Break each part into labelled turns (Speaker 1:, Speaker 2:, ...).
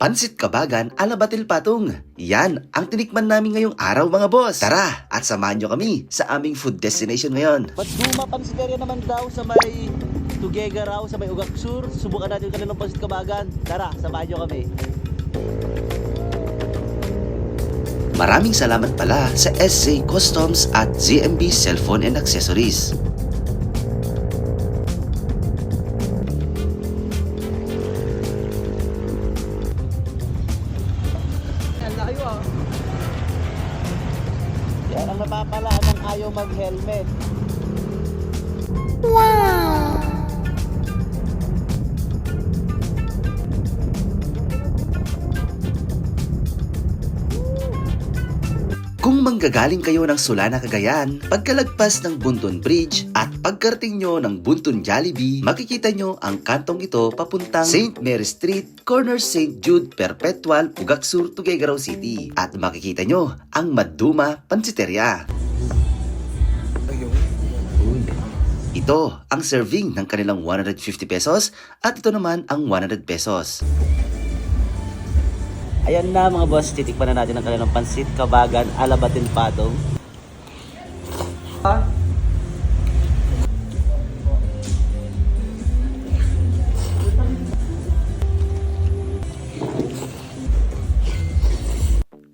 Speaker 1: Pansit Kabagan ala Batil Patong. Yan ang tinikman namin ngayong araw mga boss. Tara at samahan nyo kami sa aming food destination ngayon.
Speaker 2: Maduma pansiteria naman daw sa may Tugega raw, sa may Ugak Sur. Subukan natin yung kanilang Pansit Kabagan. Tara, samahan nyo kami.
Speaker 1: Maraming salamat pala sa SC Customs at ZMB Cellphone and Accessories.
Speaker 2: Yan ang napapalaan ng ayaw mag-helmet.
Speaker 1: Kung manggagaling kayo ng Solana, Cagayan, pagkalagpas ng Bunton Bridge at pagkarating nyo ng Bunton Jollibee, makikita nyo ang kantong ito papuntang St. Mary Street, corner St. Jude Perpetual, Ugak Sur, Tuguegarao City. At makikita nyo ang Maduma Pansiteria. Ito ang serving ng kanilang 150 pesos at ito naman ang 100 pesos.
Speaker 2: Ayan na mga boss, titikpan na natin ang kanilang Pansit Kabagan ala Batil Patong.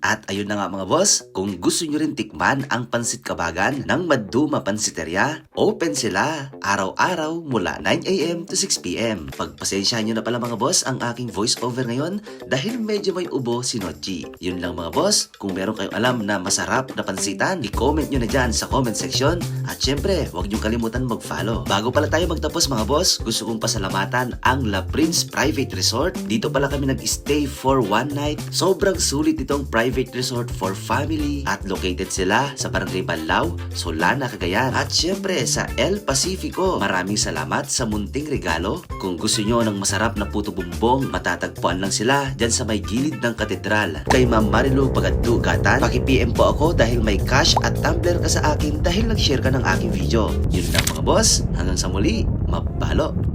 Speaker 1: At ayun na nga mga boss, kung gusto nyo rin tikman ang Pansit Kabagan ng Maduma Pansiteria, open sila araw-araw mula 9 AM to 6 PM. Pagpasensyahan nyo na pala mga boss ang aking voice over ngayon dahil medyo may ubo si Nochi. Yun lang mga boss, kung meron kayong alam na masarap na pansitan, i-comment nyo na dyan sa comment section. At syempre, huwag nyo kalimutan mag-follow. Bago pala tayo magtapos mga boss, gusto kong pasalamatan ang La Prince Private Resort. Dito pala kami nag-stay for one night. Sobrang sulit itong private resort for family at located sila sa Barangay Balao, Solana, Cagayan. At syempre sa El Pacifico. Maraming salamat sa munting regalo. Kung gusto nyo ng masarap na puto bumbong, matatagpuan lang sila dyan sa may gilid ng katedral. Kay Ma'am Marilu Pagadugatan, paki-PM po ako dahil may cash at tumbler ka sa akin dahil nag-share ka ng aking video. Yun lang mga boss, hanggang sa muli, mabalo!